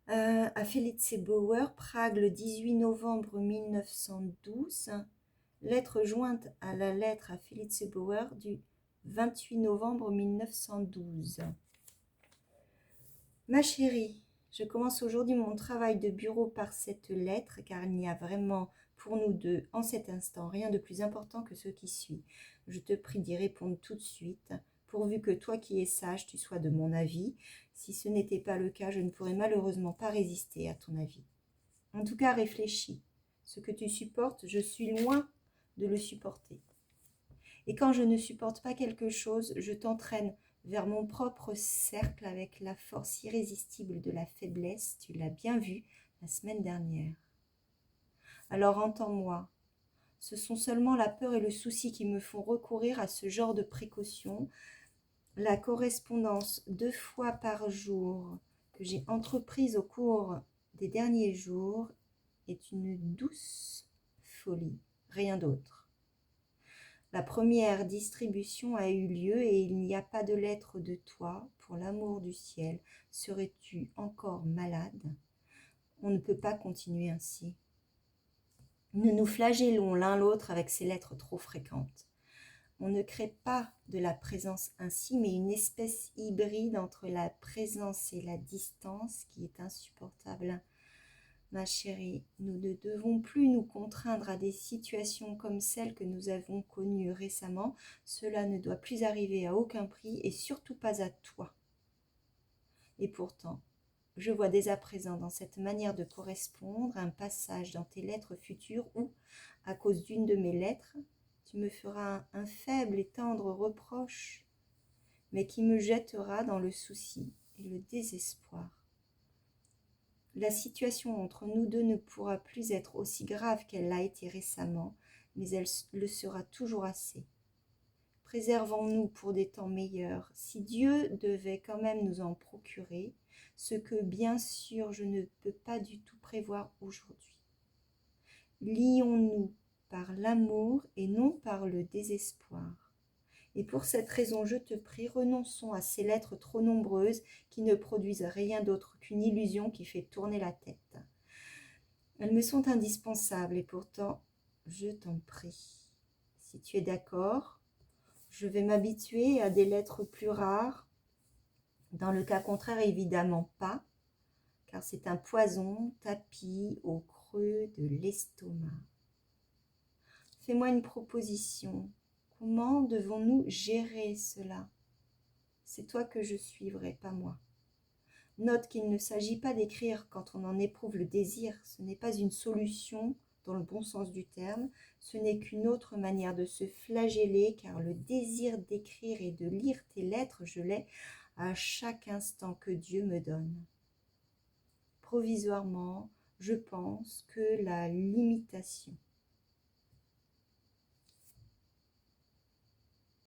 À Felice-Bauer, Prague, le 18 novembre 1912. Lettre jointe à la lettre à Felice-Bauer du 28 novembre 1912. Ma chérie, je commence aujourd'hui mon travail de bureau par cette lettre, car il n'y a vraiment pour nous deux, en cet instant, rien de plus important que ce qui suit. Je te prie d'y répondre tout de suite, pourvu que toi qui es sage, tu sois de mon avis. Si ce n'était pas le cas, je ne pourrais malheureusement pas résister à ton avis. En tout cas, réfléchis. Ce que tu supportes, je suis loin de le supporter. Et quand je ne supporte pas quelque chose, je t'entraîne vers mon propre cercle avec la force irrésistible de la faiblesse, tu l'as bien vu la semaine dernière. Alors entends-moi, ce sont seulement la peur et le souci qui me font recourir à ce genre de précaution. La correspondance 2 fois par jour que j'ai entreprise au cours des derniers jours est une douce folie, rien d'autre. La première distribution a eu lieu et il n'y a pas de lettre de toi. Pour l'amour du ciel, serais-tu encore malade? On ne peut pas continuer ainsi. Nous nous flagellons l'un l'autre avec ces lettres trop fréquentes. On ne crée pas de la présence ainsi, mais une espèce hybride entre la présence et la distance qui est insupportable. Ma chérie, nous ne devons plus nous contraindre à des situations comme celles que nous avons connues récemment. Cela ne doit plus arriver à aucun prix et surtout pas à toi. Et pourtant, je vois dès à présent dans cette manière de correspondre un passage dans tes lettres futures où, à cause d'une de mes lettres, tu me feras un faible et tendre reproche, mais qui me jettera dans le souci et le désespoir. La situation entre nous deux ne pourra plus être aussi grave qu'elle l'a été récemment, mais elle le sera toujours assez. Préservons-nous pour des temps meilleurs, si Dieu devait quand même nous en procurer, ce que bien sûr je ne peux pas du tout prévoir aujourd'hui. Lions-nous par l'amour et non par le désespoir. Et pour cette raison, je te prie, renonçons à ces lettres trop nombreuses qui ne produisent rien d'autre qu'une illusion qui fait tourner la tête. Elles me sont indispensables et pourtant, je t'en prie. Si tu es d'accord, je vais m'habituer à des lettres plus rares. Dans le cas contraire, évidemment pas, car c'est un poison tapi au creux de l'estomac. Fais-moi une proposition. Comment devons-nous gérer cela? C'est toi que je suivrai, pas moi. Note qu'il ne s'agit pas d'écrire quand on en éprouve le désir. Ce n'est pas une solution dans le bon sens du terme. Ce n'est qu'une autre manière de se flageller, car le désir d'écrire et de lire tes lettres, je l'ai à chaque instant que Dieu me donne. Provisoirement, je pense que la limitation